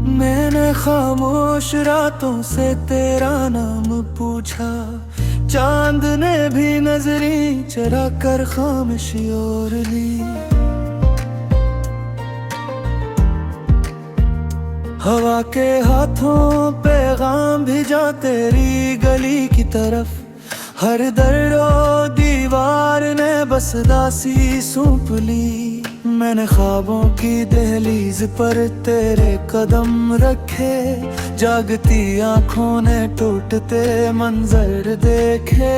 मैंने खामोश रातों से तेरा नाम पूछा, चांद ने भी नजरी चरा कर खामोशी ओढ़ ली। हवा के हाथों पैगाम भेजा तेरी गली की तरफ, हर दर और दीवार ने बस दासी सौंप ली। मैंने ख्वाबों की दहलीज पर तेरे कदम रखे, जागती आंखों ने टूटते मंजर देखे।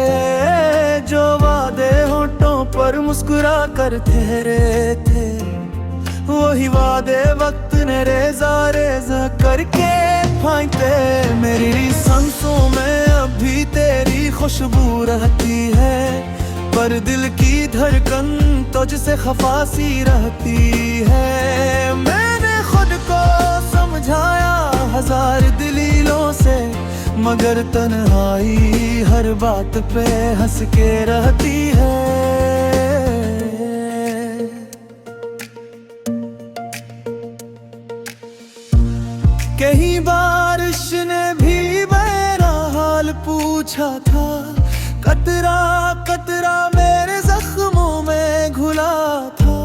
जो वादे होठों पर मुस्कुरा कर ठहरे थे, वही वादे वक्त ने रेजा रेजा करके फांकते। मेरी सांसों में अभी तेरी खुशबू रहती है, पर दिल की धड़कन तुझसे खफा सी रहती है। मैंने खुद को समझाया हजार दलीलों से, मगर तन्हाई हर बात पे हंस के रहती है। कहीं बारिश ने भी मेरा हाल पूछा था, कतरा कतरा मेरे जख्मों में घुला था।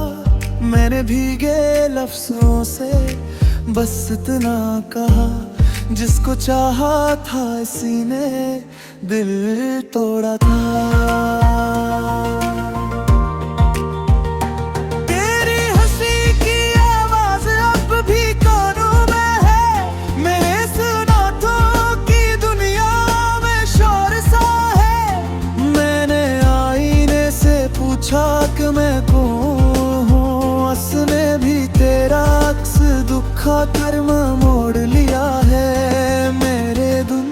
मैंने भीगे लफ्जों से बस इतना कहा, जिसको चाहा था इसी ने दिल तोड़ा था। तेरी हंसी की आवाज अब भी कानों में है, मेरे सुनातों की दुनिया में शोर सा है। मैंने आईने से पूछा कि मैं कौन हूँ, उसने भी तेरा अक्स दुखा कर्म मोड़ लिया है। मेरे दिन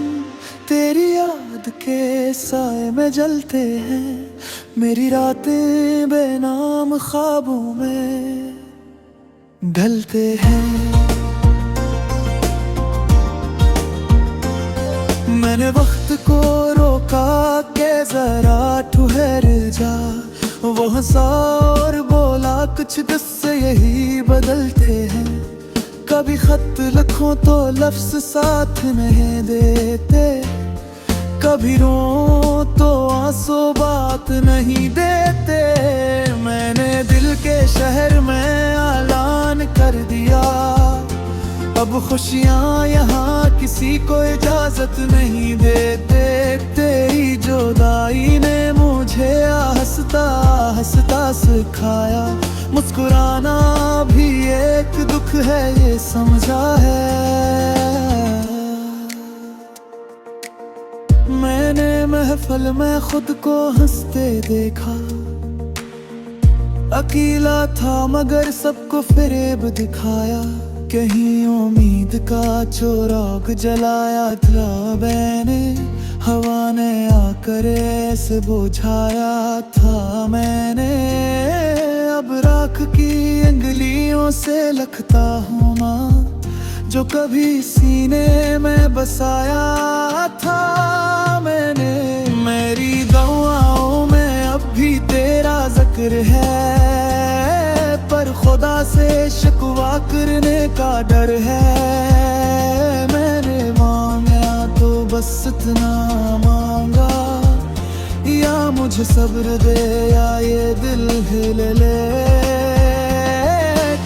तेरी याद के साए में जलते हैं, मेरी रातें बेनाम ख्वाबों में ढलते हैं। मैंने वक्त को रोका के जरा ठहर जा, वो हंसा और बोला कुछ किस्से यही बदलते हैं। कभी खत लिखो तो लफ्ज साथ नहीं देते, कभी रो तो आंसू बात नहीं देते। मैंने दिल के शहर में ऐलान कर दिया, अब खुशियाँ यहाँ किसी को इजाजत नहीं देते। तेरी जुदाई ने मुझे हंसता हंसता सिखाया, मुस्कुराना भी एक दुख है ये समझा है। मैंने महफिल में खुद को हंसते देखा, अकेला था मगर सबको फरेब दिखाया। कहीं उम्मीद का चिराग जलाया था मैंने, हवा ने आकर ऐसे बुझाया था मैंने। अब राख की अंगुलियों से लिखता हूँ माँ, जो कभी सीने में बसाया था मैंने। मेरी दुआओं में अब भी तेरा जिक्र है, पर खुदा से शिकवा करने का डर है। मैंने मांगा तो बस इतना मांगा, या मुझे सब्र दे या ये दिल हिल ले।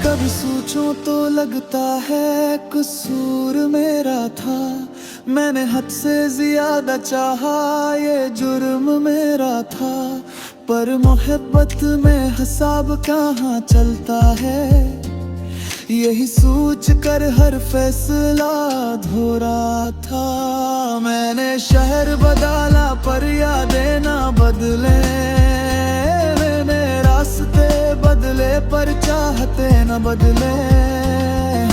कभी सोचूं तो लगता है कसूर मेरा था, मैंने हद से ज्यादा चाहा ये जुर्म मेरा था। पर मोहब्बत में हिसाब कहाँ चलता है, यही सोच कर हर फैसला अधूरा था। मैंने शहर बदला पर यादें ना बदले, मैंने रास्ते बदले पर चाहते न बदले।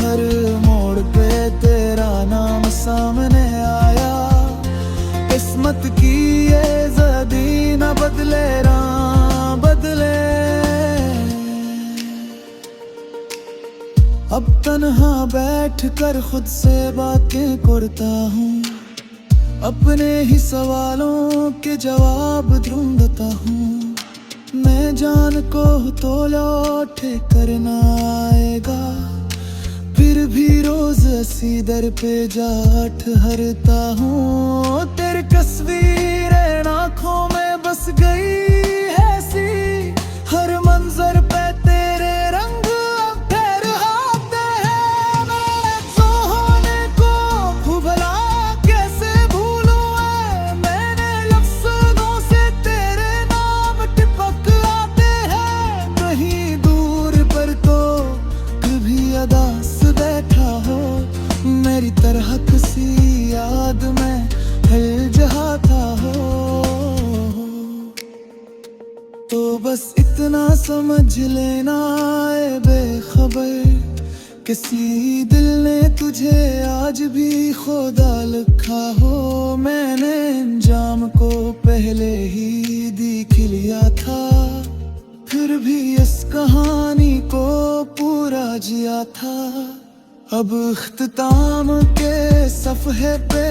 हर मोड़ पे तेरा नाम सामने आया, किस्मत की ये ज़दी न बदले राह बदले। अब तन्हा बैठ कर खुद से बातें करता हूँ, अपने ही सवालों के जवाब ढूंढता हूँ। मैं जान को तो लौटे करना आएगा, फिर भी रोज असी दर पे जाट हरता हूँ। तेरी तस्वीर आँखों में बस गई है सी, हर मंजर पे तेरे रंग अब ठहराते हैं। मैं तो होने को भला कैसे भूलूं है, मैंने लफ्ज़ों से तेरे नाम टिपक आते हैं। कहीं दूर पर तो कभी अदास बैठा हो, मेरी तरह किसी याद में हिल जाता हो। तो बस इतना समझ लेना ए बेखबर, किसी दिल ने तुझे आज भी खुदा लिखा हो। मैंने अंजाम को पहले ही देख लिया था, फिर भी इस कहानी को पूरा जिया था। अब इख्तिताम के सफ़हे पे